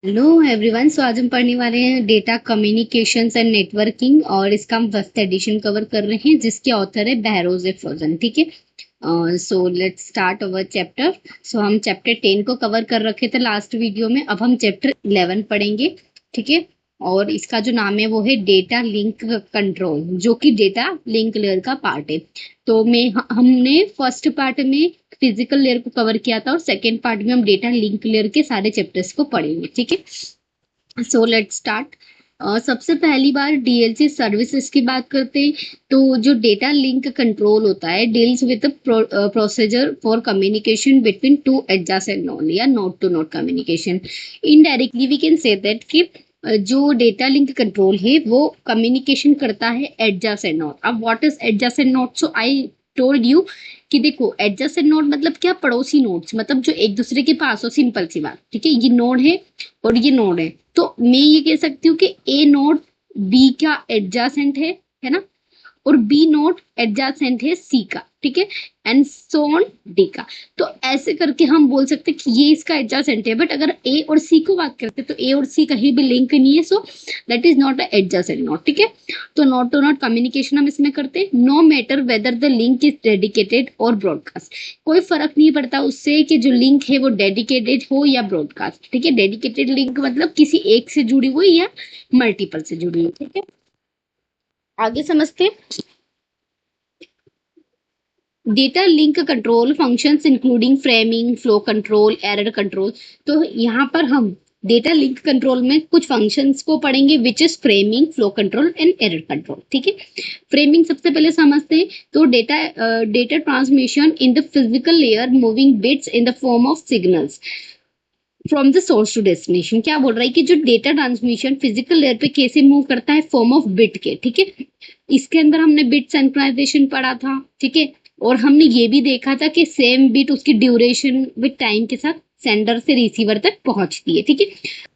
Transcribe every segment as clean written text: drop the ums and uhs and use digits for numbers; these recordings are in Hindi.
Hello everyone. सो आज हम पढ़ने वाले हैं डेटा कम्युनिकेशंस एंड नेटवर्किंग और इसका हम फर्स्ट एडिशन कवर कर रहे हैं जिसके ऑथर है बहरोज फरोजन। ठीक है। So let's start our chapter. So हम चैप्टर 10 को कवर कर रखे थे लास्ट वीडियो में। अब हम चैप्टर 11 पढ़ेंगे। ठीक है। और इसका जो नाम है वो है डेटा लिंक कंट्रोल, जो कि डेटा लिंक लेयर का पार्ट है। तो हमने फर्स्ट पार्ट में फिजिकल लेयर को कवर किया था और सेकेंड पार्ट में हम डेटा लिंक लेयर के सारे चैप्टर्स को पढ़ेंगे। ठीक है। So let's start. सबसे पहली बार डीएलसी सर्विसेज की बात करते हैं तो जो डेटा लिंक कंट्रोल होता है deals with procedure for communication between two adjacent node या node to node communication. Indirectly we can say that कि जो डेटा लिंक कंट्रोल है वो कम्युनिकेशन करता है एडजेसेंट नोड। अब what is adjacent node? So I told you कि देखो एडजेसेंट नोड मतलब क्या, पड़ोसी नोड्स, मतलब जो एक दूसरे के पास हो। सिंपल सी बात। ठीक है, ये नोड है और ये नोड है, तो मैं ये कह सकती हूँ कि ए नोड बी का एडजासेंट है ना, और बी नोड एडजासेंट है सी का। ठीक है, एंड सो ऑन डी का। तो ऐसे करके हम बोल सकते हैं कि ये इसका एडजासेंट है। बट अगर ए और सी को बात करते हैं तो ए और सी कहीं भी लिंक नहीं है, so that is not a adjacent node. ठीक है, तो नोड टू नोड कम्युनिकेशन हम इसमें करते हैं। No matter whether the link is dedicated और ब्रॉडकास्ट। कोई फर्क नहीं पड़ता उससे कि जो लिंक है वो डेडिकेटेड हो या ब्रॉडकास्ट। ठीक है, डेडिकेटेड लिंक मतलब किसी एक से जुड़ी हुई या मल्टीपल से जुड़ी हुई। ठीक है, आगे समझते हैं। Data link control functions including framing, flow control, error control. तो यहाँ पर हम डेटा लिंक कंट्रोल में कुछ फंक्शंस को पढ़ेंगे which is framing, flow control and error control. ठीक है, फ्रेमिंग सबसे पहले समझते हैं। तो data transmission in the physical layer moving bits in the form of signals from the source to destination. क्या बोल रहा है कि जो डेटा ट्रांसमिशन फिजिकल लेयर पे कैसे मूव करता है, फॉर्म ऑफ बिट के। ठीक है, इसके अंदर हमने बिट सिंक्रोनाइजेशन पढ़ा था। ठीक है, और हमने ये भी देखा था कि सेम बिट उसकी ड्यूरेशन विद टाइम के साथ सेंडर से रिसीवर तक पहुंचती है। ठीक है,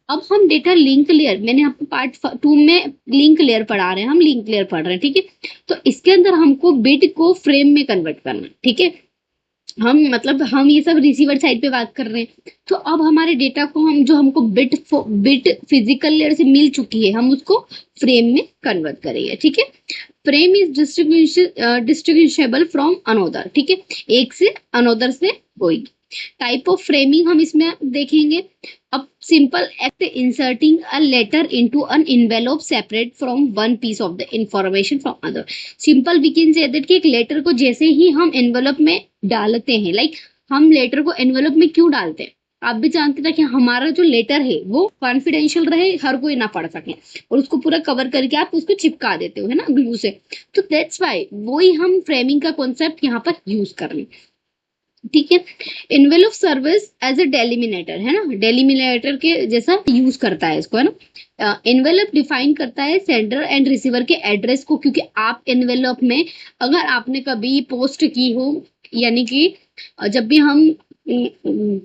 अब हम डेटा लिंक लेयर, मैंने आपको पार्ट 2 में लिंक लेयर पढ़ा रहे हैं, हम लिंक लेयर पढ़ रहे हैं। ठीक है, तो इसके अंदर हमको बिट को फ्रेम में कन्वर्ट करना है। ठीक है, हम ये सब रिसीवर साइड पे बात कर रहे हैं। तो अब हमारे डेटा को हम जो हमको बिट फिजिकल लेयर से मिल चुकी है, हम उसको फ्रेम में कन्वर्ट करेंगे। ठीक है, फ्रेम इज डिस्ट्रीब्यूशेबल फ्रॉम अनोदर। ठीक है, एक से अनोदर से होगी। टाइप ऑफ फ्रेमिंग हम इसमें देखेंगे। अब simple act inserting a letter into an envelope separate from one piece of the information from other. Simple we can say that कि एक लेटर को जैसे ही हम एनवेलप में डालते हैं, लाइक हम लेटर को एनवेलप में क्यों डालते हैं, आप भी जानते थे कि हमारा जो लेटर है वो कॉन्फिडेंशियल रहे, हर कोई ना पढ़ सके, और उसको पूरा कवर करके आप उसको चिपका देते हो, है ना, ग्लू से। तो दैट्स वाई वही हम फ्रेमिंग का कॉन्सेप्ट यहाँ पर यूज कर रहे हैं। ठीक है, इन्वेलप सर्विस एज ए डेलिमिनेटर, है ना, डेलिमिनेटर के जैसा यूज करता है इसको, है ना। इन्वेलप डिफाइन करता है सेंडर एंड रिसीवर के एड्रेस को, क्योंकि आप इन्वेलप में अगर आपने कभी पोस्ट की हो, यानी कि जब भी हम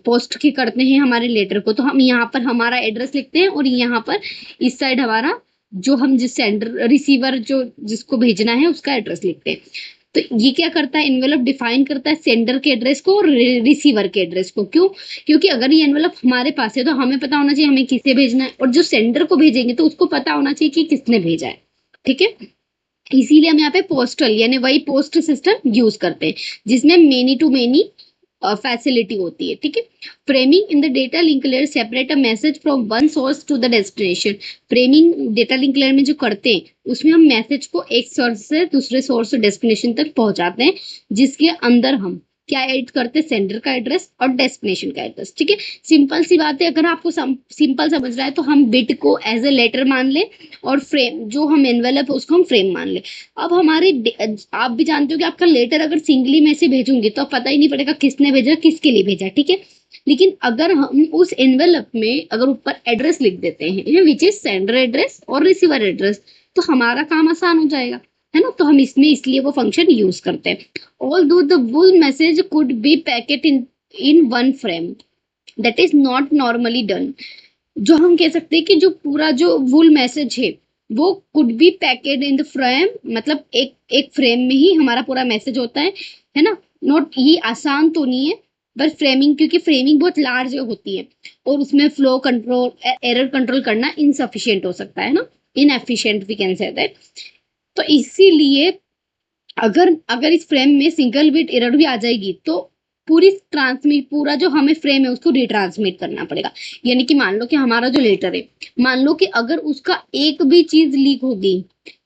पोस्ट की करते हैं हमारे लेटर को, तो हम यहाँ पर हमारा एड्रेस लिखते हैं और यहाँ पर इस साइड हमारा जो हम जिस सेंडर रिसीवर जो जिसको भेजना है उसका एड्रेस लिखते हैं। तो ये क्या करता है, एनवेलप डिफाइन करता है सेंडर के एड्रेस को और रिसीवर के एड्रेस को। क्यों? क्योंकि अगर ये एनवेलप हमारे पास है तो हमें पता होना चाहिए हमें किसे भेजना है, और जो सेंडर को भेजेंगे तो उसको पता होना चाहिए कि किसने भेजा है। ठीक है, इसीलिए हम यहाँ पे पोस्टल यानी वही पोस्ट सिस्टम यूज करते हैं जिसमें मेनी टू मेनी फैसिलिटी होती है। ठीक है, framing in the data link layer separate a message from one source to the destination. Framing data link layer में जो करते हैं उसमें हम मैसेज को एक सोर्स से दूसरे सोर्स डेस्टिनेशन तक पहुंचाते हैं, जिसके अंदर हम क्या ऐड करते हैं, सेंडर का एड्रेस और डेस्टिनेशन का एड्रेस। ठीक है, सिंपल सी बात है। अगर आपको सिंपल समझ रहा है तो हम बिट को एज ए लेटर मान ले और फ्रेम जो हम एनवेलप है उसको हम फ्रेम मान ले। अब आप भी जानते हो कि आपका लेटर अगर सिंगली में से भेजूंगी तो पता ही नहीं पड़ेगा किसने भेजा, किसके लिए भेजा। ठीक है, लेकिन अगर हम उस एनवेलप में अगर ऊपर एड्रेस लिख देते हैं विच इज सेंडर एड्रेस और रिसीवर एड्रेस, तो हमारा काम आसान हो जाएगा, है ना। तो हम इसमें इसलिए वो फंक्शन यूज करते हैं। ऑल दो the full message could be packet in one frame, that is not normally done. जो हम कह सकते हैं कि जो पूरा जो वुल मैसेज है वो could be packed in the frame, मतलब एक एक फ्रेम में ही हमारा पूरा मैसेज होता है ना। नॉट, ये आसान तो नहीं है, बट फ्रेमिंग, क्योंकि फ्रेमिंग बहुत लार्ज होती है और उसमें फ्लो कंट्रोल, एरर कंट्रोल करना इनसफिशियंट हो सकता है ना, inefficient we can say that. तो इसीलिए अगर अगर इस फ्रेम में सिंगल बिट एरर भी आ जाएगी तो पूरा जो हमें फ्रेम है उसको रिट्रांसमिट करना पड़ेगा। यानी कि मान लो कि हमारा जो लेटर है, मान लो कि अगर उसका एक भी चीज लीक हो गई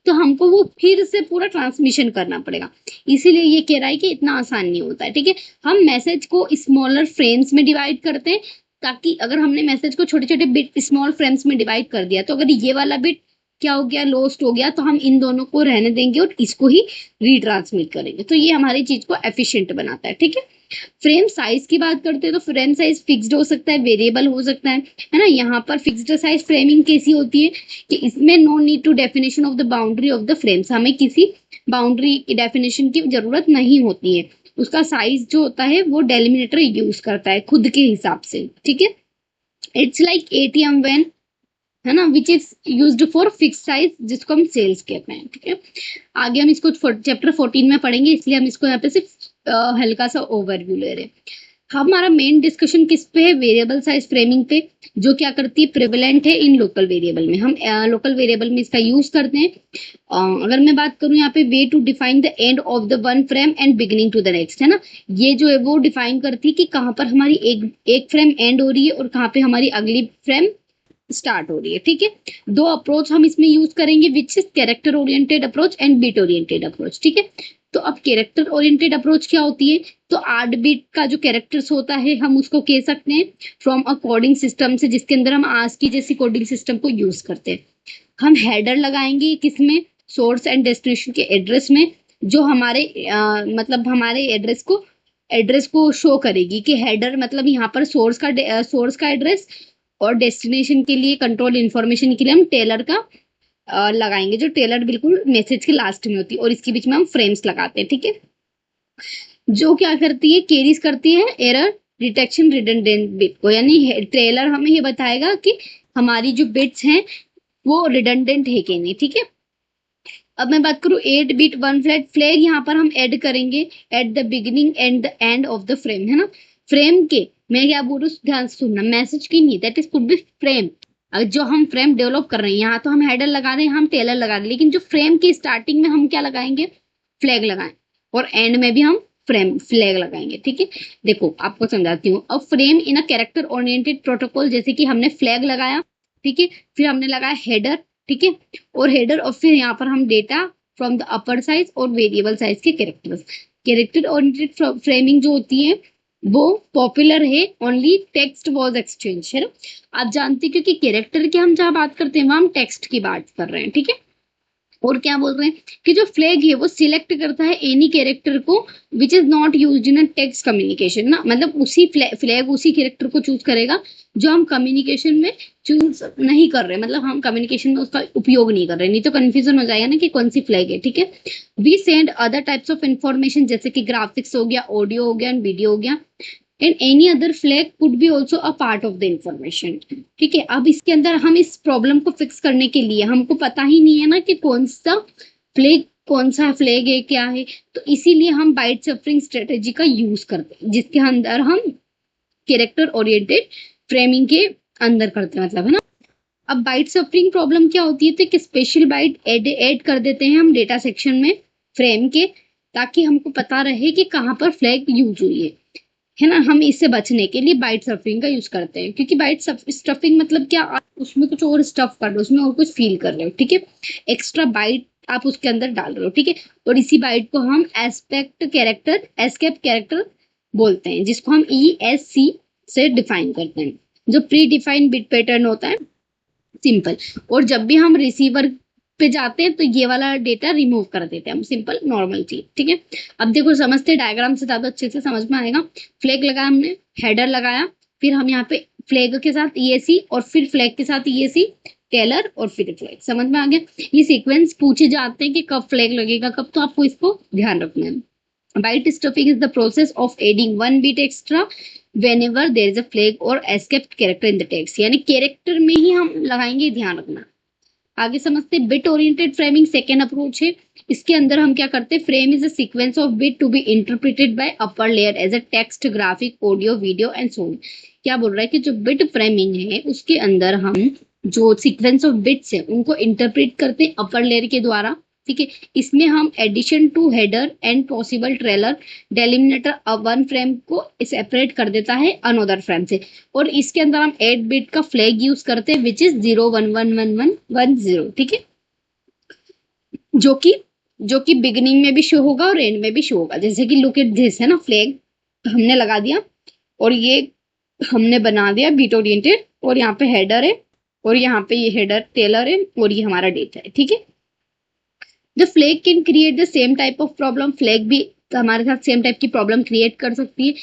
तो हमको वो फिर से पूरा ट्रांसमिशन करना पड़ेगा। इसीलिए ये कह रहा है कि इतना आसान नहीं होता है, ठीक है। हम मैसेज को स्मॉलर फ्रेम्स में डिवाइड करते हैं, ताकि अगर हमने मैसेज को छोटे छोटे बिट स्मॉल फ्रेम्स में डिवाइड कर दिया तो अगर ये वाला बिट क्या हो गया, लॉस्ट हो गया, तो हम इन दोनों को रहने देंगे और इसको ही रिट्रांसमिट करेंगे। तो ये हमारी चीज को एफिशिएंट बनाता है, ठीक है। फ्रेम साइज की बात करते हैं तो फ्रेम साइज फिक्स्ड हो सकता है, वेरिएबल हो सकता है ना। यहाँ पर फिक्स्ड साइज फ्रेमिंग कैसी होती है कि इसमें no need to definition of the boundary of the frames, हमें किसी बाउंड्री की डेफिनेशन की जरूरत नहीं होती है। उसका साइज जो होता है वो डेलिमिनेटर यूज करता है खुद के हिसाब से, ठीक है। इट्स लाइक एटीएम व्हेन, है ना, which is used for fix size, जिसको हम सेल्स कहते हैं, ठीक है। आगे हम इसको चैप्टर 14 में पढ़ेंगे, इसलिए हम इसको यहाँ पे सिर्फ हल्का सा ओवरव्यू ले रहे हैं। हमारा मेन डिस्कशन किस पे है, वेरिएबल साइज फ्रेमिंग पे, जो क्या करती है, प्रिवेलेंट है इन लोकल वेरिएबल में। हम लोकल वेरिएबल में इसका यूज करते हैं। अगर मैं बात करूं यहाँ पे, way to define the end of the one frame and beginning to the next, है ना। ये जो है वो डिफाइन करती है कि कहाँ पर हमारी एक फ्रेम एंड हो रही है और कहाँ पे हमारी अगली फ्रेम स्टार्ट हो रही है, ठीक है। दो अप्रोच हम इसमें यूज करेंगे, which is character oriented approach and bit oriented approach, ठीक है। तो अब कैरेक्टर ओरिएंटेड अप्रोच क्या होती है, तो 8 बिट का जो कैरेक्टर्स होता है हम उसको कह सकते हैं फ्रॉम अ कोडिंग सिस्टम से, जिसके अंदर हम आस्की जैसी कोडिंग सिस्टम को यूज करते हैं। हम हेडर लगाएंगे किसमें, सोर्स एंड डेस्टिनेशन के एड्रेस में, जो हमारे मतलब हमारे एड्रेस को शो करेगी कि हेडर मतलब यहाँ पर सोर्स का एड्रेस, और डेस्टिनेशन के लिए कंट्रोल इन्फॉर्मेशन के लिए हम टेलर का लगाएंगे, जो टेलर बिल्कुल मैसेज के लास्ट में होती है, और इसके बीच में हम फ्रेम्स लगाते हैं, ठीक है। जो क्या करती है, कैरीज करती है एरर डिटेक्शन रिडंडेंट बिट को, यानी टेलर हमें ये बताएगा कि हमारी जो बिट्स हैं वो रिडंडेंट है कि नहीं, ठीक है। अब मैं बात करूं 8 बिट वन फ्लैग यहाँ पर हम ऐड करेंगे at the beginning and the end of the frame, है ना। फ्रेम के, मैं क्या बोल रही हूँ ध्यान से सुनना, मैसेज की नहीं, that is could be frame. जो हम फ्रेम डेवलप कर रहे हैं, यहाँ तो हम हेडर लगा रहे हैं, हम टेलर लगा रहे हैं, लेकिन जो फ्रेम की स्टार्टिंग में हम क्या लगाएंगे, फ्लैग लगाएं, और एंड में भी हम फ्रेम फ्लैग लगाएंगे, ठीक है। देखो आपको समझाती हूँ। अब frame in a character oriented protocol, जैसे कि हमने फ्लैग लगाया, ठीक है, फिर हमने लगाया हेडर, ठीक है, और हेडर, और फिर यहाँ पर हम data from the upper size और वेरिएबल साइज के कैरेक्टर्स। कैरेक्टर ओरिएंटेड फ्रेमिंग जो होती है वो पॉपुलर है ओनली टेक्स्ट वॉज एक्सचेंज, है ना। आप जानते हैं क्योंकि कैरेक्टर की हम जहाँ बात करते हैं वहां हम टेक्स्ट की बात कर रहे हैं, ठीक है। और क्या बोल रहे हैं कि जो फ्लैग है वो सिलेक्ट करता है एनी कैरेक्टर को which is not used in a text communication, ना, मतलब उसी फ्लैग उसी कैरेक्टर को चूज करेगा जो हम कम्युनिकेशन में चूज नहीं कर रहे, मतलब हम कम्युनिकेशन में उसका उपयोग नहीं कर रहे, नहीं तो कंफ्यूजन हो जाएगा ना कि कौन सी फ्लैग है, ठीक है। We send other types of information, जैसे कि ग्राफिक्स हो गया, ऑडियो हो गया, वीडियो हो गया, and any other flag could be also a part of the information, ठीक है। अब इसके अंदर हम इस प्रॉब्लम को फिक्स करने के लिए, हमको पता ही नहीं है ना कि कौन सा फ्लैग है, क्या है, तो इसीलिए हम बाइट सफरिंग स्ट्रेटेजी का यूज करते हैं, जिसके अंदर हम कैरेक्टर ओरिएंटेड फ्रेमिंग के अंदर करते हैं, मतलब, है ना। अब बाइट सफरिंग प्रॉब्लम क्या होती है, तो एक स्पेशल बाइट ऐड कर देते हैं हम डेटा सेक्शन में फ्रेम के, ताकि हमको पता रहे कि कहाँ पर फ्लैग यूज हुई है ना। हम इससे बचने के लिए बाइट स्टफिंग का यूज करते हैं, क्योंकि बाइट स्टफिंग मतलब क्या, आप उसमें कुछ और स्टफ कर रहे हो, उसमें और कुछ फील कर रहे हो, ठीक है। एक्स्ट्रा बाइट आप उसके अंदर डाल रहे हो, ठीक है। और इसी बाइट को हम एस्केप कैरेक्टर बोलते हैं, जिसको हम ESC से डिफाइन करते हैं, जो प्री डिफाइंड बिट पैटर्न होता है, सिंपल। और जब भी हम रिसीवर पे जाते हैं तो ये वाला डेटा रिमूव कर देते हैं हम, सिंपल नॉर्मल चीज, ठीक है। अब देखो समझते, डायग्राम से ज्यादा अच्छे से समझ में आएगा। फ्लैग लगाया हमने, हेडर लगाया, फिर हम यहाँ पे फ्लैग के साथ ESC, और फिर फ्लैग के साथ ESC, टेलर, और फिर फ्लैग, समझ में आ गया। ये सीक्वेंस पूछे जाते हैं कि कब फ्लैग लगेगा कब, तो आपको इसको ध्यान रखना है। Byte stuffing is the process of adding 1 bit extra whenever there is a flag or escaped character in the text, यानी कैरेक्टर में ही हम लगाएंगे, ध्यान रखना। आगे समझते bit oriented framing second approach है। इसके अंदर हम क्या करते हैं, frame is a sequence of bit to be interpreted by upper layer as a text, graphic, audio, video and so on. क्या बोल रहा है कि जो बिट फ्रेमिंग है उसके अंदर हम जो सीक्वेंस ऑफ बिट्स है उनको इंटरप्रेट करते हैं अपर लेयर के द्वारा। ठीक है, इसमें हम addition to header and possible trailer delimiter one frame को सेपरेट कर देता है अनदर फ्रेम से, और इसके अंदर हम 8 बिट का फ्लैग यूज करते हैं विच इज 0 1 1 1 1 0। ठीक है, जो कि बिगिनिंग में भी शो होगा और एंड में भी शो होगा। जैसे कि लुक एट दिस है ना, फ्लैग हमने लगा दिया और ये हमने बना दिया बिट ओरिएंटेड, और यहाँ पे हेडर है और यहाँ पे ये हेडर टेलर है और ये हमारा डेटा है। ठीक है, the flag can create the same type of problem, flag भी हमारे साथ सेम टाइप की प्रॉब्लम क्रिएट कर सकती है।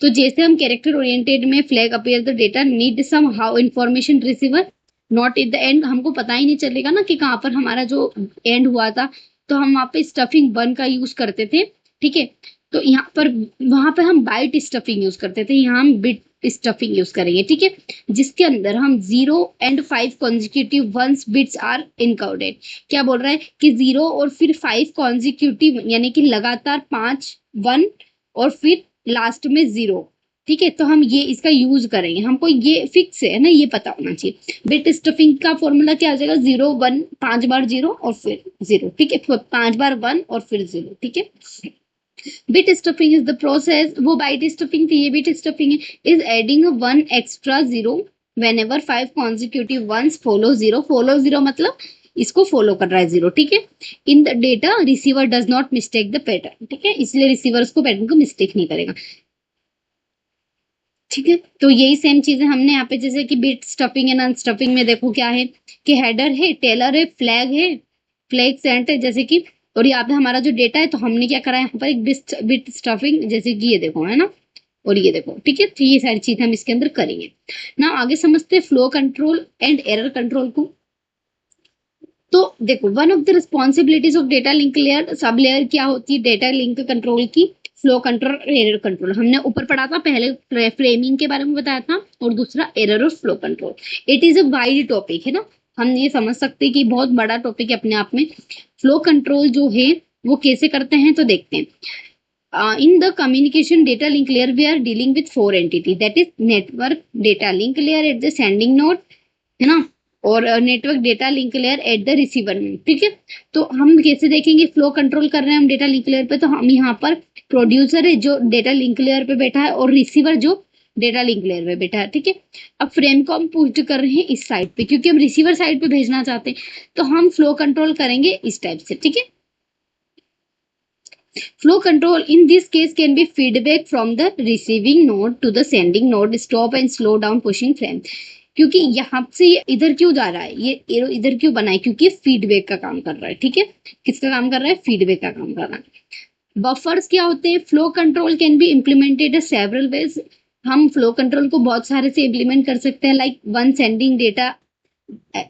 तो जैसे हम कैरेक्टर ओरिएंटेड में flag appear the data need somehow information receiver not at the end, हमको पता ही नहीं चलेगा ना कि कहाँ पर हमारा जो एंड हुआ था, तो हम वहाँ पे स्टफिंग वन का यूज करते थे। ठीक है, तो यहाँ पर वहां पर हम बाइट स्टफिंग यूज करते थे, यहाँ हम बिट स्टफिंग यूज करेंगे। ठीक है, जिसके अंदर हम 0 and 5 consecutive ones bits are encoded. क्या बोल रहा है कि 0 और फिर 5 कॉन्जिक्यूटिव यानी कि लगातार 5 1 और फिर लास्ट में 0। ठीक है, तो हम ये इसका यूज करेंगे, हमको ये फिक्स है ना, ये पता होना चाहिए। बिट स्टफिंग का फॉर्मूला क्या आ जाएगा, 0 1 5 बार 0 और फिर 0। ठीक है, 5 बार 1 और फिर 0। ठीक है, bit stuffing is the process, वो बाइट स्टफिंग थी, ये बिट स्टफिंग है, is adding one extra 0 whenever 5 consecutive ones follow 0। follow 0 मतलब इसको फॉलो कर रहा है 0। ठीक है, इन the data receiver does not mistake the pattern. ठीक है, इसलिए रिसीवर उसको पैटर्न को मिस्टेक नहीं करेगा। ठीक है, तो यही सेम चीजें हमने यहाँ पे जैसे कि बिट स्टफिंग एंड अनस्टफिंग में देखो क्या है कि हेडर है, टेलर है, फ्लैग सेंट है जैसे कि, और यहाँ पे हमारा जो डेटा है, तो हमने क्या करा है यहाँ पर एक बिट स्टफिंग, जैसे कि ये देखो है ना, और ये देखो। ठीक है, तो ये सारी चीजें हम इसके अंदर करेंगे ना। आगे समझते हैं flow control and error control को। तो देखो, one of the responsibilities of data link layer, sub layer क्या होती है डेटा लिंक कंट्रोल की, फ्लो कंट्रोल और एरर कंट्रोल। हमने ऊपर पढ़ा था, पहले फ्रेमिंग के बारे में बताया था और दूसरा एरर और flow control. It is a wide topic है ना, हम ये समझ सकते हैं कि बहुत बड़ा टॉपिक है अपने आप में। फ्लो कंट्रोल जो है वो कैसे करते हैं तो देखते हैं। In the communication data link layer, we are dealing with 4 entities, that is network data link layer at the sending node, है ना, और network data link layer at the receiver node. ठीक है, तो हम कैसे देखेंगे, फ्लो कंट्रोल कर रहे हैं हम डेटा लिंक लेयर पे, तो हम यहाँ पर प्रोड्यूसर है जो डेटा लिंक लेयर पे बैठा है और रिसीवर जो डेटा लिंक लेयर पे बैठा है। ठीक है, अब फ्रेम को हम पुश कर रहे हैं इस साइड पे क्योंकि हम रिसीवर साइड पे भेजना चाहते हैं, तो हम फ्लो कंट्रोल करेंगे इस टाइप से। ठीक है, flow control in this case can be feedback from the receiving node to the sending node, stop and slow down pushing frame। क्योंकि यहाँ से ये इधर क्यों जा रहा है, ये एरो इधर क्यों बना है, क्योंकि फीडबैक का काम कर रहा है। ठीक है, किसका काम कर रहा है, फीडबैक का काम कर रहा है। बफर्स क्या होते हैं, flow control can be implemented several ways. हम फ्लो कंट्रोल को बहुत सारे से इम्प्लीमेंट कर सकते हैं, लाइक वन सेंडिंग डेटा,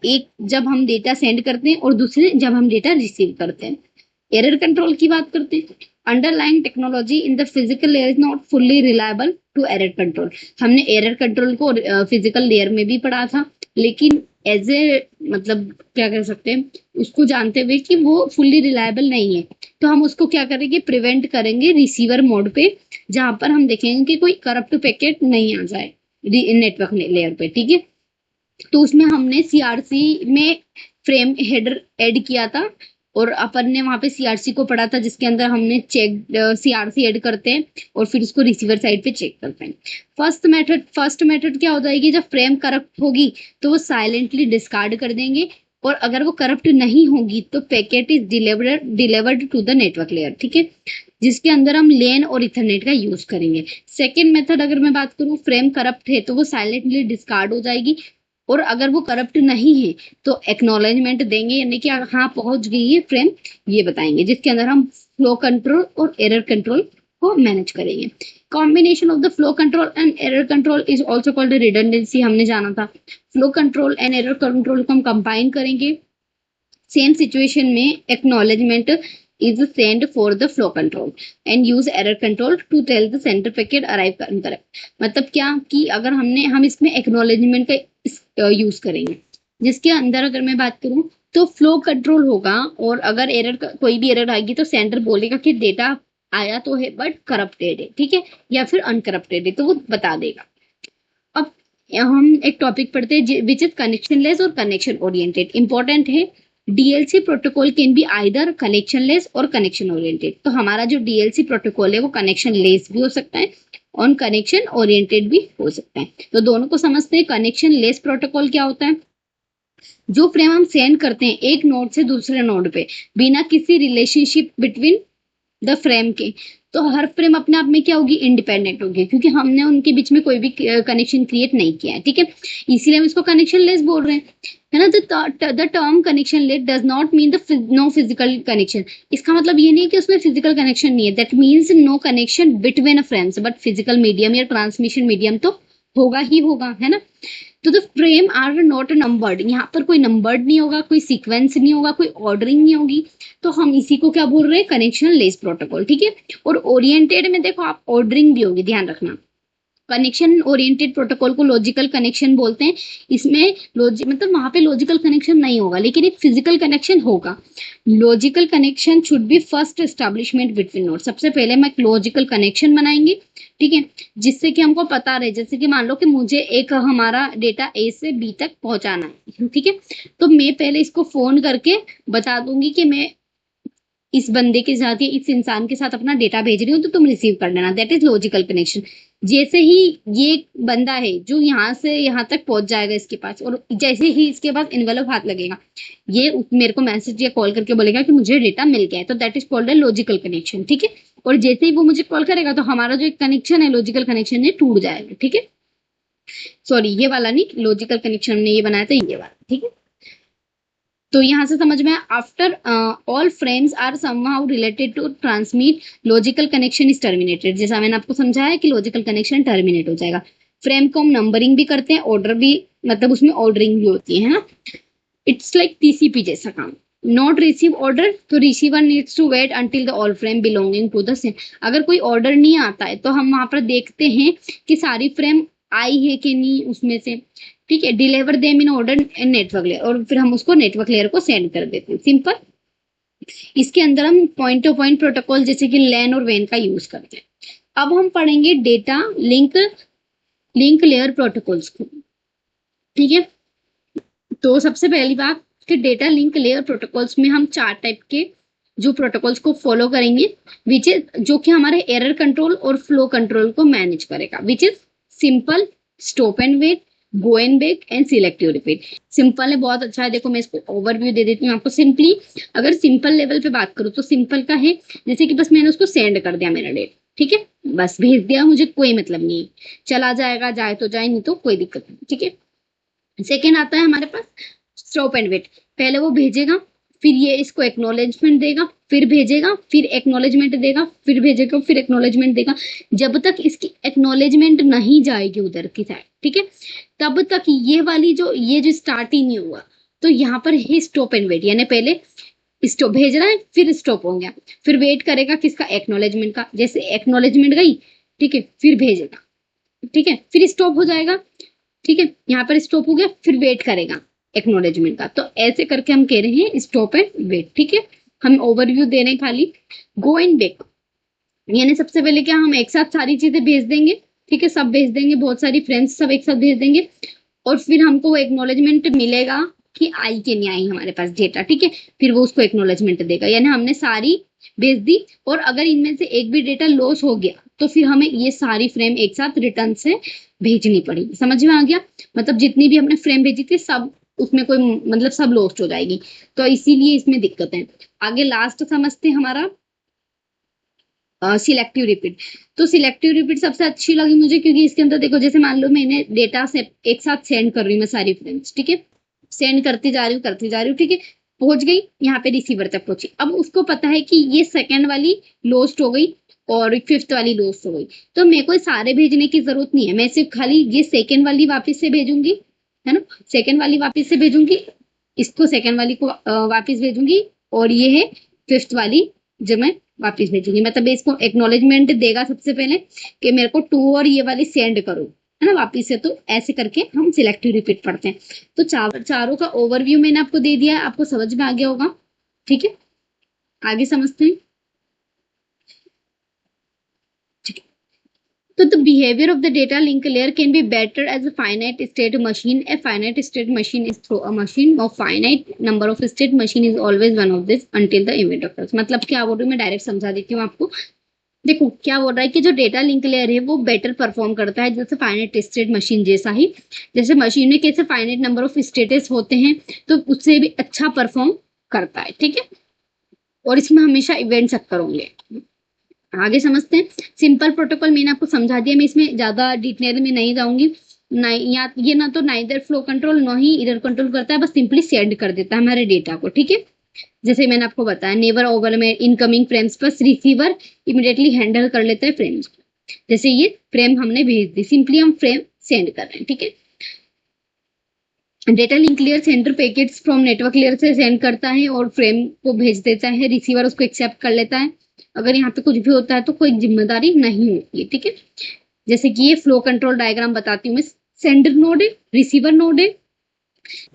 एक जब हम डेटा सेंड करते हैं और दूसरे जब हम डेटा रिसीव करते हैं। एरर कंट्रोल की बात करते हैं, underlying technology in the physical layer is not fully reliable to error control. हमने एरर कंट्रोल को फिजिकल लेयर में भी पढ़ा था, लेकिन एज ए मतलब क्या कह सकते हैं, उसको जानते हुए कि वो फुल्ली रिलायबल नहीं है, तो हम उसको क्या करेंगे, प्रिवेंट करेंगे रिसीवर मोड पे, जहां पर हम देखेंगे कि कोई करप्ट पैकेट नहीं आ जाए नेटवर्क लेयर पे। ठीक है, तो उसमें हमने सीआरसी में फ्रेम हेडर ऐड किया था और अपन ने वहां पे सीआरसी को पढ़ा था, जिसके अंदर हमने चेक सीआरसी ऐड करते हैं और फिर उसको रिसीवर साइड पे चेक करते हैं। फर्स्ट मेथड क्या हो जाएगी, जब फ्रेम करप्ट होगी तो वो साइलेंटली डिस्कार्ड कर देंगे, और अगर वो करप्ट नहीं होगी तो packet is delivered to the network layer. ठीक है, जिसके अंदर हम लेन और इथरनेट का यूज करेंगे। सेकेंड मेथड अगर मैं बात करूँ, फ्रेम करप्ट है तो वो साइलेंटली डिस्कार्ड हो जाएगी, और अगर वो करप्ट नहीं है तो एक्नॉलेजमेंट देंगे, यानी कि हाँ पहुंच गई है फ्रेम, ये बताएंगे, जिसके अंदर हम फ्लो कंट्रोल और एरर कंट्रोल को मैनेज करेंगे। Combination of the flow control and error control is also called redundancy, हमने जाना था। Flow control and error control को हम कंबाइन करेंगे। सेम सिचुएशन में acknowledgement is sent for the flow control and use error control to tell the sender packet arrive incorrect। मतलब क्या कि अगर हम इसमें एक्नॉलेजमेंट का यूज करेंगे, जिसके अंदर अगर मैं बात करूं तो फ्लो कंट्रोल होगा, और अगर एरर कोई भी एरर आएगी तो सेंडर बोलेगा कि डेटा आया तो है बट करप्टेड है, ठीक है, या फिर अनकरप्टेड है, तो वो बता देगा। अब हम एक टॉपिक पढ़ते हैं विच इज कनेक्शनलेस और कनेक्शन ओरिएंटेड। इंपॉर्टेंट है, DLC protocol can be either connectionless और कनेक्शन ओरिएंटेड। तो हमारा जो डीएलसी प्रोटोकॉल है वो कनेक्शनलेस भी हो सकता है और कनेक्शन ओरिएंटेड भी हो सकता है। तो दोनों को समझते हैं। कनेक्शनलेस प्रोटोकॉल क्या होता है? जो फ्रेम हम सेंड करते हैं एक नोड से दूसरे नोड पे बिना किसी रिलेशनशिप बिटवीन द फ्रेम के, तो हर फ्रेम अपने आप में क्या होगी? इंडिपेंडेंट होगी, क्योंकि हमने उनके बीच में कोई भी कनेक्शन क्रिएट नहीं किया है, ठीक है। इसीलिए हम इसको कनेक्शन लेस बोल रहे हैं, है ना। The term connectionless does not mean the no physical connection. इसका मतलब ये नहीं है कि उसमें फिजिकल कनेक्शन नहीं है, that means no connection between a frames, but physical medium या ट्रांसमिशन मीडियम तो होगा ही होगा, है ना। तो the frame are not numbered, यहाँ पर कोई नंबर्ड नहीं होगा, कोई सीक्वेंस नहीं होगा, कोई ऑर्डरिंग नहीं होगी, तो हम इसी को क्या बोल रहे हैं? कनेक्शन लेस प्रोटोकॉल, ठीक है। और ओरिएंटेड में देखो आप ऑर्डरिंग भी होगी, ध्यान रखना। कनेक्शन ओरिएंटेड प्रोटोकॉल को लॉजिकल कनेक्शन बोलते हैं। इसमें मतलब वहां पे लॉजिकल कनेक्शन नहीं होगा, लेकिन एक फिजिकल कनेक्शन होगा। Logical connection should be first establishment between node. सबसे पहले हम एक लॉजिकल कनेक्शन बनाएंगे, ठीक है, जिससे कि हमको पता रहे। जैसे कि मान लो कि मुझे एक हमारा डेटा ए से बी तक पहुंचाना है, ठीक है, तो मैं पहले इसको फोन करके बता दूंगी कि मैं इस बंदे के साथ या इस इंसान के साथ अपना डेटा भेज रही हूँ, तो तुम रिसीव कर लेना। That is logical connection. जैसे ही ये बंदा है जो यहाँ से यहाँ तक पहुंच जाएगा इसके पास, और जैसे ही इसके पास इन्वेलप हाथ लगेगा, ये मेरे को मैसेज या कॉल करके बोलेगा कि मुझे डेटा मिल गया है, तो that is called a logical connection, ठीक है। और जैसे ही वो मुझे कॉल करेगा तो हमारा जो एक कनेक्शन है, लॉजिकल कनेक्शन है, टूट जाएगा, ठीक है। सॉरी, ये वाला नहीं, लॉजिकल कनेक्शन हमने ये बनाया था, ये वाला, ठीक है। तो यहां से समझ में, after all frames are somehow related to transmit, logical connection is terminated. जैसा मैंने आपको समझाया कि लॉजिकल कनेक्शन टर्मिनेट हो जाएगा। फ्रेम को हम नंबरिंग भी करते हैं, ऑर्डर भी, मतलब उसमें ऑर्डरिंग भी होती है ना। इट्स लाइक टीसीपी जैसा काम। नॉट रिसीव ऑर्डर, तो receiver needs to wait until the all frame belonging to the same. अगर कोई ऑर्डर नहीं आता है तो हम वहां पर देखते हैं कि सारी फ्रेम आई है कि नहीं उसमें से, ठीक है। Deliver them in order in network layer, और फिर हम उसको नेटवर्क लेयर को सेंड कर देते हैं, सिंपल। इसके अंदर हम पॉइंट टू पॉइंट प्रोटोकॉल जैसे कि लैन और वैन का यूज करते हैं। अब हम पढ़ेंगे डेटा लिंक लेयर प्रोटोकॉल्स को, ठीक है। तो सबसे पहली बात कि डेटा लिंक लेयर प्रोटोकॉल्स में हम 4 टाइप के जो प्रोटोकॉल्स को फॉलो करेंगे, विच इज जो कि हमारे एरर कंट्रोल और फ्लो कंट्रोल को मैनेज करेगा, which is simple, stop and wait, go and back and selective repeat. Simple है, बहुत अच्छा है। देखो मैं इसको ओवरव्यू दे देती हूँ आपको। सिंपली अगर सिंपल लेवल पे बात करूँ तो सिंपल का है जैसे कि बस मैंने उसको सेंड कर दिया मेरा डेटा, ठीक है, बस भेज दिया, मुझे कोई मतलब नहीं है, चला जाएगा, जाए तो जाए, नहीं तो कोई दिक्कत नहीं, ठीक है। सेकेंड आता है हमारे पास स्टॉप एंड वेट। पहले वो भेजेगा, फिर ये इसको एक्नॉलेजमेंट देगा, फिर भेजेगा, फिर एक्नॉलेजमेंट देगा, फिर भेजेगा, फिर एक्नॉलेजमेंट देगा। जब तक इसकी एक्नॉलेजमेंट नहीं जाएगी उधर की साइड, ठीक है, तब तक ये वाली जो स्टार्ट ही नहीं हुआ। तो यहाँ पर है स्टॉप एंड वेट, यानी पहले स्टॉप भेज रहा है, फिर स्टॉप हो गया, फिर वेट करेगा किसका? एक्नॉलेजमेंट का। जैसे एक्नॉलेजमेंट गई, ठीक है, फिर भेजेगा, ठीक है, फिर स्टॉप हो जाएगा, ठीक है, यहाँ पर स्टॉप हो गया, फिर वेट करेगा एक्नॉलेजमेंट का। तो ऐसे करके हम कह रहे हैं स्टॉप एंड वेट, ठीक है। हम ओवरव्यू दे रहे हैं खाली। गो एंड बैक, यानी सबसे पहले क्या, हम एक साथ सारी चीजें भेज देंगे, ठीक है, सब भेज देंगे, बहुत सारी फ्रेंड्स सब एक साथ भेज देंगे, और फिर हमको वो एक्नॉलेजमेंट मिलेगा कि आई कि नहीं आई हमारे पास डेटा, ठीक है। फिर वो उसको एक्नॉलेजमेंट देगा, यानी हमने सारी भेज दी। और अगर इनमें से एक भी डेटा लॉस हो गया तो फिर हमें ये सारी फ्रेम एक साथ रिटर्न से भेजनी पड़ेगी। समझ में आ गया? मतलब जितनी भी हमने फ्रेम भेजी थी सब उसमें कोई मतलब सब लॉस्ट हो जाएगी, तो इसीलिए इसमें दिक्कत है। आगे लास्ट समझते हैं हमारा सिलेक्टिव रिपीट। तो सिलेक्टिव रिपीट सबसे अच्छी लगी मुझे, क्योंकि इसके अंदर देखो, जैसे मान लो मैंने डेटा से एक साथ सेंड कर रही हूँ मैं सारी फ्रेम्स, ठीक है, सेंड करती जा रही हूँ, ठीक है, पहुंच गई यहाँ पे रिसीवर तक पहुंची। अब उसको पता है कि ये सेकंड वाली लॉस्ट हो गई और फिफ्थ वाली लॉस्ट हो गई, तो मेरे को सारे भेजने की जरूरत नहीं है, मैं सिर्फ खाली ये सेकंड वाली वापस से भेजूंगी, है ना, सेकंड वाली वापस से भेजूंगी, इसको सेकंड वाली को वापस भेजूंगी, और ये है फिफ्थ वाली जो मैं वापस भेजूंगी। मतलब इसको एक्नॉलेजमेंट देगा सबसे पहले कि मेरे को 2 और ये वाली सेंड करो, है ना वापिस से। तो ऐसे करके हम सिलेक्टिव रिपीट पढ़ते हैं। तो चारों का ओवरव्यू मैंने आपको दे दिया है, आपको समझ में आ गया होगा। ठीक है, आगे समझते हैं। So the behavior of the data link layer can be better as a finite state machine. A finite state machine is through a machine of finite number of state machine is always one of this until the event occurs. मतलब क्या बोल रही हूँ मैं, डायरेक्ट समझा देती हूँ आपको। देखो क्या बोल रहा है कि जो डेटा लिंक लेयर है वो बेटर परफॉर्म करता है जैसे फाइनाइट स्टेट मशीन जैसा ही। जैसे मशीन में कैसे फाइनाइट नंबर ऑफ स्टेटस होते हैं तो उससे भी अच्छा परफॉर्म करता है। ठीक है, और इसमें हमेशा इवेंट्स अक्कर होंगे। आगे समझते हैं। सिंपल प्रोटोकॉल मैंने आपको समझा दिया, मैं इसमें ज्यादा डिटेल में नहीं जाऊंगी। या ये ना तो नाइदर फ्लो कंट्रोल ना ही एरर कंट्रोल करता है, बस सिंपली सेंड कर देता है हमारे डेटा को। ठीक है, जैसे मैंने आपको बताया नेवर ओवर में इनकमिंग फ्रेम्स पर रिसीवर इमिडिएटली हैंडल कर लेता है फ्रेम्स को। जैसे ये फ्रेम हमने भेज दी, सिंपली हम फ्रेम सेंड कर रहे हैं। ठीक है, data link layer sender packets from network layer से सेंड करता है और फ्रेम को भेज देता है, रिसीवर उसको एक्सेप्ट कर लेता है। अगर यहाँ पे कुछ भी होता है तो कोई जिम्मेदारी नहीं होती है। ठीक है, जैसे कि ये फ्लो कंट्रोल डायग्राम बताती हूँ मैं। सेंडर नोड है, रिसीवर नोड है,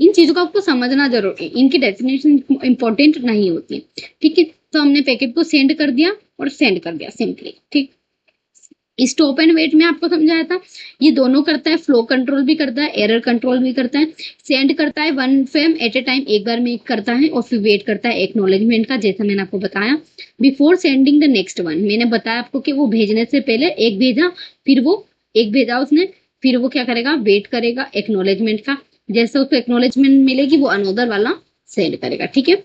इन चीजों को आपको समझना जरूरी है, इनकी डेफिनेशन इंपॉर्टेंट नहीं होती है। ठीक है, तो हमने पैकेट को सेंड कर दिया और सेंड कर दिया सिंपली। ठीक, स्टॉप एंड वेट में आपको समझाया था, ये दोनों करता है, फ्लो कंट्रोल भी करता है, एरर कंट्रोल भी करता है। सेंड करता है वन फ्रेम एट ए टाइम, एक बार में एक करता है, और फिर वेट करता है एक्नॉलेजमेंट का, जैसा मैंने आपको बताया। Before sending the next one, मैंने बताया आपको कि वो भेजने से पहले एक भेजा, फिर वो एक भेजा उसने, फिर वो क्या करेगा, वेट करेगा एक्नॉलेजमेंट का। जैसे उसको एक्नॉलेजमेंट मिलेगी वो अनोदर वाला सेंड करेगा। ठीक है,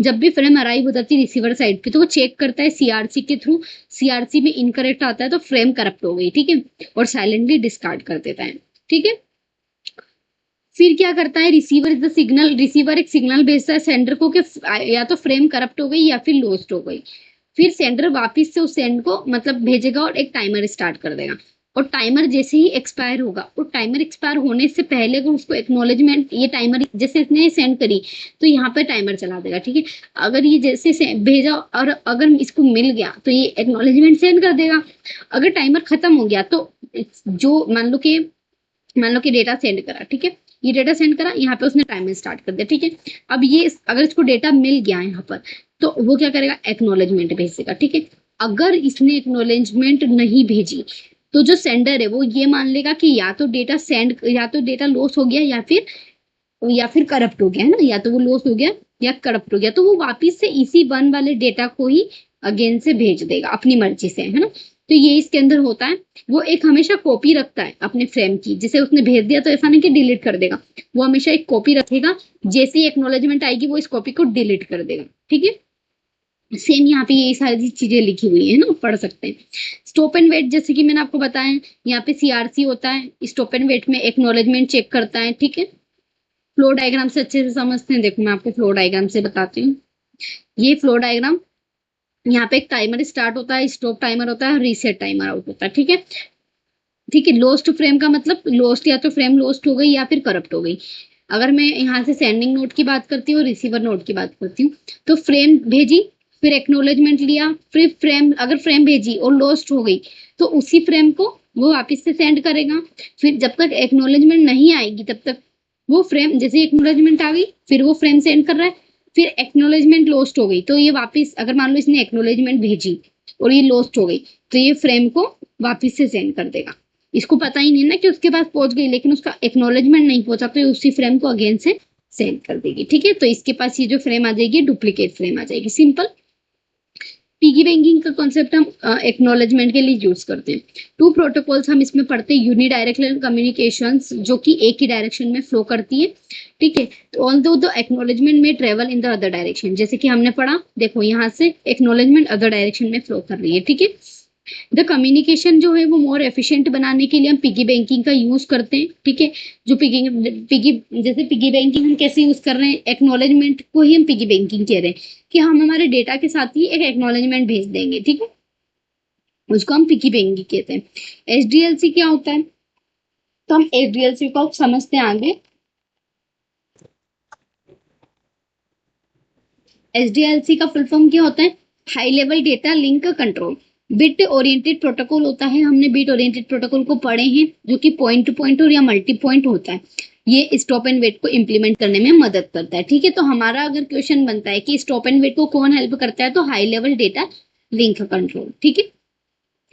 जब भी फ्रेम अराइव हो जाती है रिसीवर साइड पे तो वो चेक करता है सीआरसी के थ्रू, सीआरसी में इनकरेक्ट आता है तो फ्रेम करप्ट हो गई। ठीक है, और साइलेंटली डिस्कार्ड कर देता है। ठीक है, फिर क्या करता है receiver is the signal, receiver एक सिग्नल भेजता है सेंडर को कि या तो फ्रेम करप्ट हो गई या फिर लॉस्ट हो गई। फिर सेंडर वापिस से उस सेंड को मतलब भेजेगा और एक टाइमर स्टार्ट कर देगा। और टाइमर जैसे ही एक्सपायर होगा, और टाइमर एक्सपायर होने से पहले अगर उसको एक्नॉलेजमेंट, ये टाइमर जैसे इसने सेंड करी तो यहाँ पे टाइमर चला देगा। ठीक है, अगर ये जैसे भेजा और अगर इसको मिल गया तो ये एक्नॉलेजमेंट सेंड कर देगा। अगर टाइमर खत्म हो गया तो जो मान लो कि डेटा सेंड करा, ठीक है, ये डेटा सेंड करा, यहाँ पे उसने टाइमर स्टार्ट कर दिया। ठीक है, अब ये अगर इसको डेटा मिल गया यहाँ पर तो वो क्या करेगा, एक्नॉलेजमेंट भेजेगा। ठीक है, अगर इसने एक्नॉलेजमेंट नहीं भेजी तो जो सेंडर है वो ये मान लेगा कि या तो डेटा सेंड, या तो डेटा लॉस हो गया या फिर करप्ट हो गया, है ना, या तो वो लॉस हो गया या करप्ट हो गया, तो वो वापिस से इसी वन वाले डेटा को ही अगेन से भेज देगा अपनी मर्जी से, है ना। तो ये इसके अंदर होता है। वो एक हमेशा कॉपी रखता है अपने फ्रेम की, जिसे उसने भेज दिया तो ऐसा नहीं कि डिलीट कर देगा, वो हमेशा एक कॉपी रखेगा। जैसे ही एक्नॉलेजमेंट आएगी वो इस कॉपी को डिलीट कर देगा। ठीक है, सेम यहाँ पे ये सारी चीजें लिखी हुई है ना, पढ़ सकते हैं। स्टॉप एंड वेट जैसे कि मैंने आपको बताया, यहाँ पे सीआरसी होता है, स्टॉप एंड वेट में एक्नॉलेजमेंट चेक करता है। ठीक है, फ्लो डायग्राम से अच्छे से समझते हैं। देखो मैं आपको फ्लो डायग्राम से बताती हूँ। ये फ्लो डायग्राम, यहाँ पे एक टाइमर स्टार्ट होता है, स्टॉप टाइमर होता है, रीसेट टाइमर आउट होता है। ठीक है, ठीक है, लॉस्ट फ्रेम का मतलब लॉस्ट, या तो फ्रेम लॉस्ट हो गई या फिर करप्ट हो गई। अगर मैं यहाँ से सेंडिंग नोड की बात करती हूँ, रिसीवर नोड की बात करती हूँ, तो फ्रेम भेजी, फिर एक्नॉलेजमेंट लिया, फिर फ्रेम, अगर फ्रेम भेजी और लॉस्ट हो गई तो उसी फ्रेम को वो वापस से सेंड करेगा। फिर जब तक एक्नॉलेजमेंट नहीं आएगी तब तक वो फ्रेम, जैसे एक्नॉलेजमेंट आ गई फिर वो फ्रेम सेंड कर रहा है। फिर एक्नॉलेजमेंट लॉस्ट हो गई तो ये वापस, अगर मान लो इसने एक्नॉलेजमेंट भेजी और ये लॉस्ट हो गई तो ये फ्रेम को वापस से सेंड कर देगा। इसको पता ही नहीं ना कि उसके पास पहुंच गई, लेकिन उसका एक्नॉलेजमेंट नहीं पहुंचा तो उसी फ्रेम को अगेन से सेंड कर देगी। ठीक है, तो इसके पास ये जो फ्रेम आ जाएगी डुप्लीकेट फ्रेम आ जाएगी। सिंपल। पिगी बैंकिंग का कॉन्सेप्ट हम एक्नॉलेजमेंट के लिए यूज करते हैं। टू प्रोटोकॉल्स हम इसमें पढ़ते हैं, यूनिडायरेक्शनल कम्युनिकेशंस जो कि एक ही डायरेक्शन में फ्लो करती है। ठीक है, तो ऑल्दो द एक्नॉलेजमेंट में travel in the other direction, जैसे कि हमने पढ़ा, देखो यहाँ से एक्नॉलेजमेंट अदर डायरेक्शन में फ्लो कर रही है। ठीक है, द कम्युनिकेशन जो है वो मोर एफिशिएंट बनाने के लिए हम पिगी बैंकिंग का यूज करते हैं। ठीक है, जो जैसे पिगी बैंकिंग हम कैसे यूज कर रहे हैं, एक्नॉलेजमेंट को ही हम पिगी बैंकिंग कह रहे हैं कि हम हमारे डेटा के साथ ही एक एक्नॉलेजमेंट भेज देंगे। ठीक है, उसको हम पिगी बैंकिंग कहते हैं। एचडीएलसी क्या होता है, तो हम एचडीएलसी को समझते हैं आगे। एचडीएलसी का फुल फॉर्म क्या होता है, high level data link control. Bit oriented protocol होता है, हमने बिट ओरिएंटेड प्रोटोकॉल को पढ़े हैं, जो कि पॉइंट टू पॉइंट और या मल्टी पॉइंट होता है। ये स्टॉप एंड वेट को इम्प्लीमेंट करने में मदद करता है। ठीक है, तो हमारा अगर क्वेश्चन बनता है कि स्टॉप एंड वेट को कौन हेल्प करता है, तो high level data link control. ठीक है,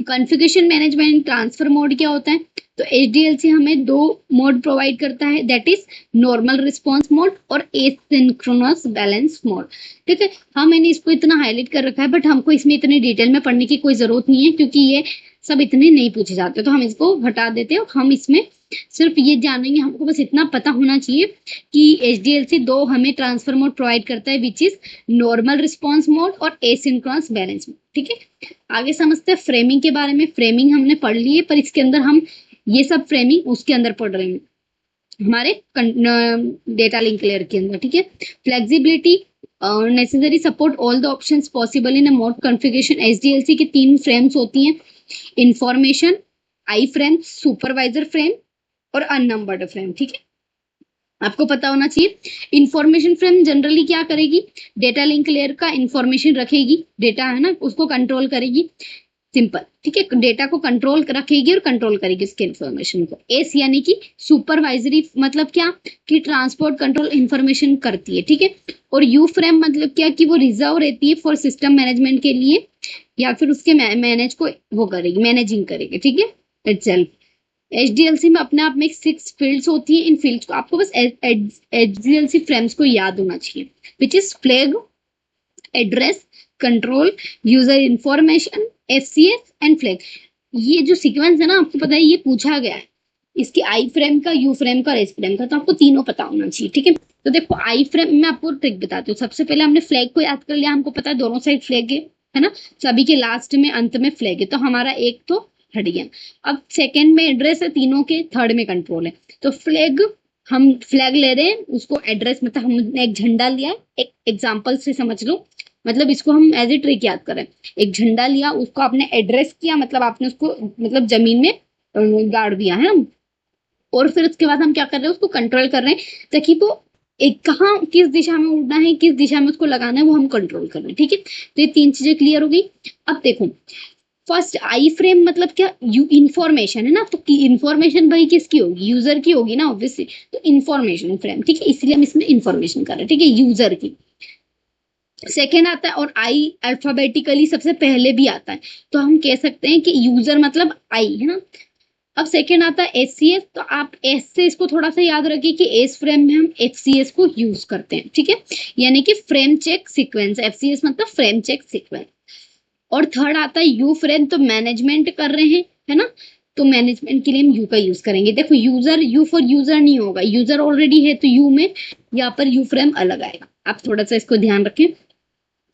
कॉन्फ़िगरेशन मैनेजमेंट ट्रांसफर मोड क्या होता है, तो एचडीएलसी हमें दो मोड प्रोवाइड करता है, that is normal response mode और एसिंक्रोनस बैलेंस मोड। ठीक है, मैंने इसको इतना हाईलाइट कर रखा है, बट हमको इसमें इतने डिटेल में पढ़ने की कोई जरूरत नहीं है, क्योंकि ये सब इतने नहीं पूछे जाते, तो हम इसको हटा देते हैं। हम इसमें सिर्फ ये जानेंगे, हमको बस इतना पता होना चाहिए कि एचडीएलसी दो हमें ट्रांसफर मोड प्रोवाइड करता है, which is normal response mode और एसिंक्रोनस बैलेंस मोड। ठीक है, आगे समझते हैं फ्रेमिंग के बारे में। फ्रेमिंग हमने पढ़ ली है, पर इसके अंदर हम ये सब फ्रेमिंग उसके अंदर पढ़ रहे हैं, हमारे डेटा लिंक लेयर के अंदर। ठीक है, flexibility necessary support all the options possible in a mode configuration. HDLC की 3 फ्रेम्स होती हैं, information, I frame, supervisor frame और अननंबर्ड फ्रेम। ठीक है, आपको पता होना चाहिए। इंफॉर्मेशन फ्रेम जनरली क्या करेगी, डेटा लिंक लेयर का इंफॉर्मेशन रखेगी, डेटा है ना उसको कंट्रोल करेगी, सिंपल। ठीक है, डेटा को कंट्रोल रखेगी और कंट्रोल करेगी उसके इंफॉर्मेशन को। एस यानी कि सुपरवाइजरी, मतलब क्या कि ट्रांसपोर्ट कंट्रोल इंफॉर्मेशन करती है। ठीक है, और यू फ्रेम मतलब क्या कि वो रिजर्व रहती है फॉर सिस्टम मैनेजमेंट के लिए, या फिर उसके मैनेज को वो करेगी, मैनेजिंग करेगी। ठीक है, इटसेल्फ। एचडीएलसी में अपने आप में 6 फील्ड्स होती है, इन फील्ड्स को आपको बस एचडीएलसी फ्रेम्स को याद होना चाहिए, which is flag, address, control, user information, FCS and flag. ये जो सीक्वेंस है ना, आपको पता है ये पूछा गया है, इसकी आई फ्रेम का, यू फ्रेम का और एस फ्रेम का, तो आपको तीनों पता होना चाहिए। ठीक है, तो देखो आई फ्रेम में आपको ट्रिक बताती हूँ। सबसे पहले हमने फ्लैग को याद कर लिया, हमको पता है दोनों साइड फ्लैग है ना, सभी के लास्ट में अंत में फ्लैग है, तो हमारा एक तो हट गया। अब सेकंड में एड्रेस है तीनों के, थर्ड में कंट्रोल है। तो फ्लैग, हम फ्लैग ले रहे हैं, उसको एड्रेस मतलब हमने एक झंडा लिया, एक एग्जाम्पल से समझ लो, मतलब इसको हम एज ए ट्रिक याद करें। एक झंडा लिया, उसको आपने एड्रेस किया, मतलब आपने उसको मतलब जमीन में गाड़ दिया है ना, और फिर उसके बाद हम क्या कर रहे हैं, उसको कंट्रोल कर रहे हैं, ताकि वो एक कहाँ किस दिशा में उड़ना है, किस दिशा में उसको लगाना है, वो हम कंट्रोल कर रहे हैं। ठीक है, तो ये 3 चीजें क्लियर हो गई। अब देखो, फर्स्ट आई फ्रेम मतलब क्या, यू इंफॉर्मेशन है ना, तो इंफॉर्मेशन भाई किसकी होगी, यूजर की होगी ना ऑब्वियसली, तो इंफॉर्मेशन फ्रेम। ठीक है, इसलिए हम इसमें इंफॉर्मेशन कर रहे हैं। ठीक है, यूजर की। सेकेंड आता है, और आई अल्फाबेटिकली सबसे पहले भी आता है, तो हम कह सकते हैं कि यूजर मतलब आई है ना। अब सेकेंड आता है एचसीएस, तो आप एस से इसको थोड़ा सा याद रखिए कि एस फ्रेम में हम एफसीएस को यूज करते हैं। ठीक है, यानी कि फ्रेम चेक सीक्वेंस, एफसीएस मतलब फ्रेम चेक सीक्वेंस। और थर्ड आता है यू फ्रेम, तो मैनेजमेंट कर रहे हैं है ना, तो मैनेजमेंट के लिए हम यू का यूज करेंगे। देखो यूजर, यू फॉर यूजर नहीं होगा, यूजर ऑलरेडी है, तो यू में यहाँ पर यू फ्रेम अलग आएगा। आप थोड़ा सा इसको ध्यान रखें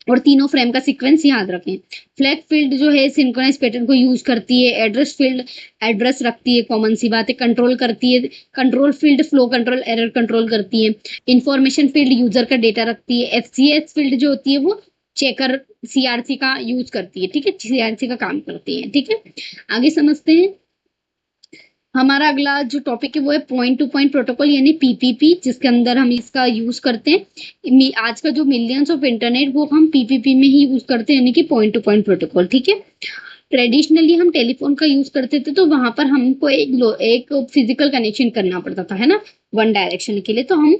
और तीनों फ्रेम का सीक्वेंस याद रखें। फ्लैग फील्ड जो है सिंक्रोनाइज पैटर्न को यूज करती है। एड्रेस फील्ड एड्रेस रखती है, कॉमन सी बात है। कंट्रोल करती है, control field flow control error control करती है। इंफॉर्मेशन फील्ड यूजर का डेटा रखती है। एफसीएस फील्ड जो होती है वो चेकर सीआरसी का यूज करती है। ठीक है, सीआरसी का काम करती है। ठीक है, आगे समझते हैं। हमारा अगला जो टॉपिक है वो है पॉइंट टू पॉइंट प्रोटोकॉल यानी पीपीपी, जिसके अंदर हम इसका यूज करते हैं। आज का जो मिलियंस ऑफ इंटरनेट वो हम पीपीपी में ही यूज करते हैं, यानी कि पॉइंट टू पॉइंट प्रोटोकॉल। ठीक है, ट्रेडिशनली हम टेलीफोन का यूज करते थे, तो वहां पर हमको एक फिजिकल कनेक्शन करना पड़ता था है ना, वन डायरेक्शन के लिए, तो हम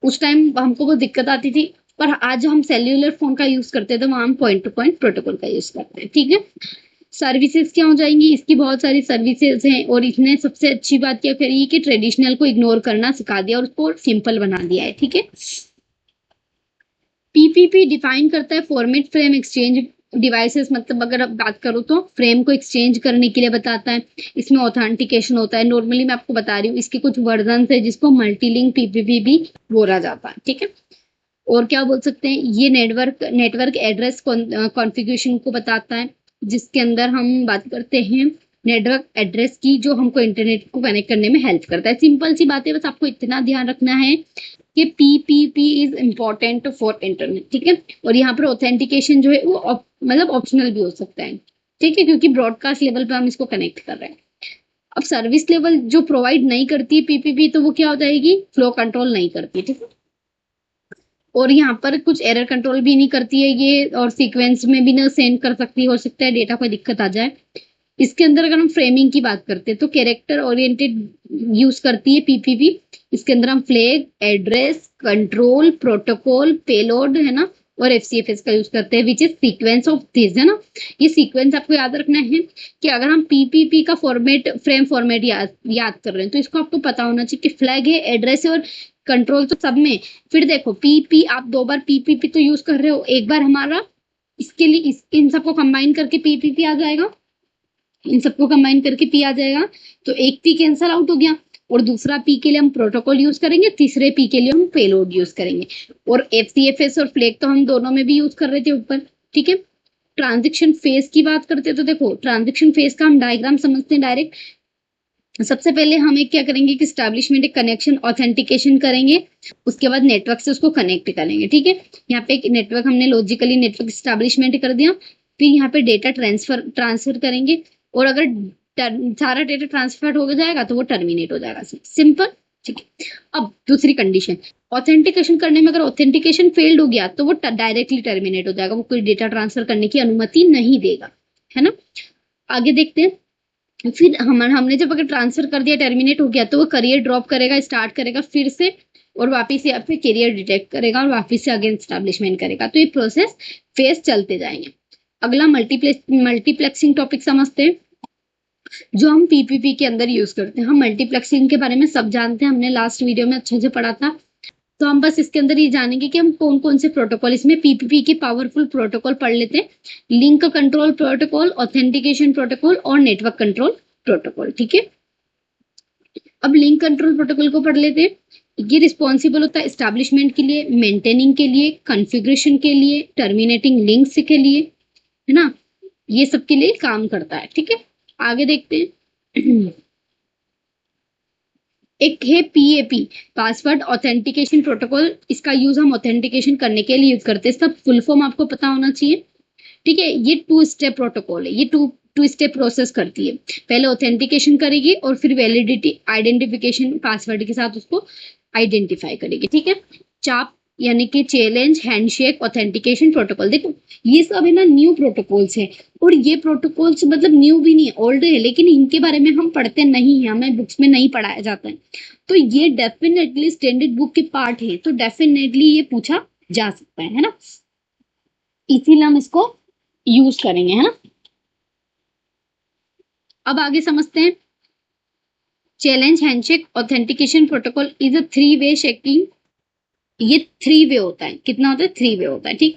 उस टाइम हमको वो दिक्कत आती थी। पर आज हम सेल्यूलर फोन का यूज करते हैं, तो वहां हम पॉइंट टू पॉइंट प्रोटोकॉल का यूज करते हैं। ठीक है, सर्विसेज क्या हो जाएंगी, इसकी बहुत सारी सर्विसेज हैं, और इसने सबसे अच्छी बात क्या करी है कि ट्रेडिशनल को इग्नोर करना सिखा दिया और उसको सिंपल बना दिया है। ठीक है, पीपीपी डिफाइन करता है फॉर्मेट फ्रेम एक्सचेंज डिवाइसेस, मतलब अगर आप बात करो तो फ्रेम को एक्सचेंज करने के लिए बताता है। इसमें ऑथेंटिकेशन होता है। नॉर्मली मैं आपको बता रही हूँ, इसके कुछ वर्जन है जिसको मल्टीलिंक पीपीपी भी बोला जाता है। ठीक है, और क्या बोल सकते हैं, ये नेटवर्क एड्रेस कॉन्फ़िगरेशन को बताता है, जिसके अंदर हम बात करते हैं नेटवर्क एड्रेस की, जो हमको इंटरनेट को कनेक्ट करने में हेल्प करता है। सिंपल सी बात है, बस आपको इतना ध्यान रखना है कि PPP is important for internet. ठीक है, और यहाँ पर ऑथेंटिकेशन जो है वो मतलब ऑप्शनल भी हो सकता है। ठीक है, क्योंकि ब्रॉडकास्ट लेवल पे हम इसको कनेक्ट कर रहे हैं। अब सर्विस लेवल जो प्रोवाइड नहीं करती है पीपीपी, तो वो क्या हो जाएगी, फ्लो कंट्रोल नहीं करती। ठीक है, और यहाँ पर कुछ एरर कंट्रोल भी नहीं करती है ये, और सीक्वेंस में भी ना सेंड कर सकती, हो सकता है डेटा कोई दिक्कत आ जाए। इसके अंदर अगर हम फ्रेमिंग की बात करते हैं तो कैरेक्टर ओरिएंटेड यूज करती है पीपीपी। इसके अंदर हम flag, address, control, protocol, payload है ना, और एफसीएफएस का यूज करते हैं, which is sequence of this है ना। ये सीक्वेंस आपको याद रखना है कि अगर हम पीपीपी का फॉर्मेट, फ्रेम फॉर्मेट याद कर रहे हैं तो इसको आपको पता होना चाहिए कि फ्लैग है, एड्रेस है और कंट्रोल तो सब में। फिर देखो पीपी, आप 2 बार पीपीपी तो यूज कर रहे हो, एक बार हमारा इसके लिए इन सबको कंबाइन करके पीपीपी आ जाएगा, इन सबको कंबाइन करके पी आ जाएगा, तो एक पी कैंसल आउट हो गया, और दूसरा पी के लिए हम प्रोटोकॉल यूज करेंगे, तीसरे पी के लिए हम पेलोड यूज करेंगे। और एफसीएफएस और फ्लैग तो हम दोनों में भी यूज कर रहे थे ऊपर, ठीक है। ट्रांजेक्शन फेज की बात करते हैं तो देखो ट्रांजेक्शन फेज का हम डायग्राम समझते हैं डायरेक्ट। सबसे पहले हम एक क्या करेंगे कि स्टैब्लिशमेंट, एक कनेक्शन ऑथेंटिकेशन करेंगे, उसके बाद नेटवर्क से उसको कनेक्ट करेंगे, ठीक है। यहाँ पे एक नेटवर्क, हमने लॉजिकली नेटवर्क स्टैब्लिशमेंट कर दिया, फिर यहाँ पे डेटा ट्रांसफर करेंगे, और अगर सारा डेटा ट्रांसफर हो जाएगा तो वो टर्मिनेट हो जाएगा, सिंपल, ठीक है। अब दूसरी कंडीशन, ऑथेंटिकेशन करने में अगर ऑथेंटिकेशन फेल्ड हो गया तो वो डायरेक्टली टर्मिनेट हो जाएगा, वो कोई डेटा ट्रांसफर करने की अनुमति नहीं देगा, है ना। आगे देखते हैं। फिर हमने जब अगर ट्रांसफर कर दिया, टर्मिनेट हो गया, तो वो करियर ड्रॉप करेगा, स्टार्ट करेगा फिर से, और वापिस से आपके करियर डिटेक्ट करेगा और वापिस से अगेन स्टैब्लिशमेंट करेगा। तो ये प्रोसेस फेस चलते जाएंगे। अगला मल्टीप्लेक्सिंग टॉपिक समझते हैं, जो हम पीपीपी के अंदर यूज करते हैं। हम मल्टीप्लेक्सिंग के बारे में सब जानते हैं, हमने लास्ट वीडियो में अच्छे से पढ़ा था। तो हम बस इसके अंदर ये जानेंगे कि हम कौन कौन से प्रोटोकॉल, इसमें पीपीपी के पावरफुल प्रोटोकॉल पढ़ लेते हैं। Link control protocol, authentication protocol और नेटवर्क कंट्रोल प्रोटोकॉल, ठीक है। अब लिंक कंट्रोल प्रोटोकॉल को पढ़ लेते हैं। ये रिस्पॉन्सिबल होता है एस्टैब्लिशमेंट के लिए, मेंटेनिंग के लिए, कॉन्फ़िगरेशन के लिए, टर्मिनेटिंग लिंक्स के लिए, है ना, ये सब के लिए काम करता है, ठीक है। आगे देखते हैं। एक है पीएपी, पासवर्ड ऑथेंटिकेशन प्रोटोकॉल। इसका यूज हम ऑथेंटिकेशन करने के लिए यूज करते हैं, इसका फुल फॉर्म आपको पता होना चाहिए, ठीक है। ये 2 स्टेप प्रोटोकॉल है, ये टू स्टेप प्रोसेस करती है। पहले ऑथेंटिकेशन करेगी और फिर वैलिडिटी आइडेंटिफिकेशन पासवर्ड के साथ उसको आइडेंटिफाई करेगी, ठीक है। चाप यानी कि चैलेंज, हैंडशेक, ऑथेंटिकेशन प्रोटोकॉल, देखो ये सब है ना न्यू प्रोटोकॉल्स है, और ये प्रोटोकॉल्स मतलब न्यू भी नहीं है, ओल्ड है, लेकिन इनके बारे में हम पढ़ते नहीं है, हमें बुक्स में नहीं पढ़ाया जाता है। तो ये डेफिनेटली स्टैंडर्ड बुक के पार्ट है, तो डेफिनेटली ये पूछा जा सकता है ना, इसीलिए हम इसको यूज करेंगे, है ना। अब आगे समझते हैं। Challenge, handshake, authentication protocol is a 3-वे शेकिंग। ये 3-वे होता है, कितना होता है, 3-वे होता है, ठीक।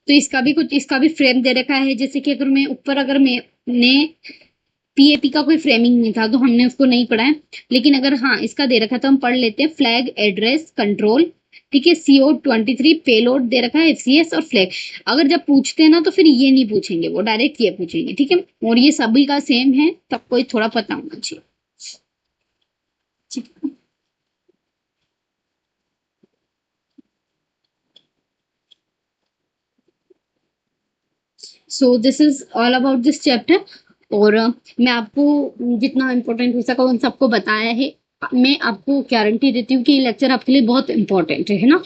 तो इसका भी फ्रेम दे रखा है, जैसे कि अगर मैं ऊपर, अगर मैंने पीएपी का कोई फ्रेमिंग नहीं था तो हमने उसको नहीं पढ़ा है, लेकिन अगर हाँ इसका दे रखा तो हम पढ़ लेते हैं। फ्लैग, एड्रेस, कंट्रोल, ठीक है, CO23, पेलोड दे रखा है, एफसीएस और फ्लैग। अगर जब पूछते हैं ना तो फिर ये नहीं पूछेंगे, वो डायरेक्ट ये पूछेंगे, ठीक है। और ये सभी का सेम है, सबको ये थोड़ा पता होना चाहिए, ठीक है। So this is all about this chapter. और मैं आपको जितना इम्पोर्टेंट हो सका उन सबको बताया है। मैं आपको गारंटी देती हूँ कि ये लेक्चर आपके लिए बहुत इंपॉर्टेंट है ना।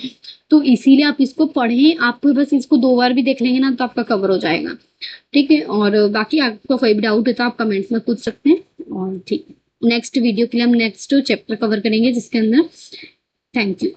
तो इसीलिए आप इसको पढ़ें, आप बस इसको 2 बार भी देख लेंगे ना तो आपका कवर हो जाएगा, ठीक है। और बाकी आपको कोई भी डाउट है तो आप कमेंट्स में पूछ सकते हैं, और ठीक, नेक्स्ट वीडियो के लिए हम नेक्स्ट चैप्टर कवर करेंगे जिसके अंदर। Thank you.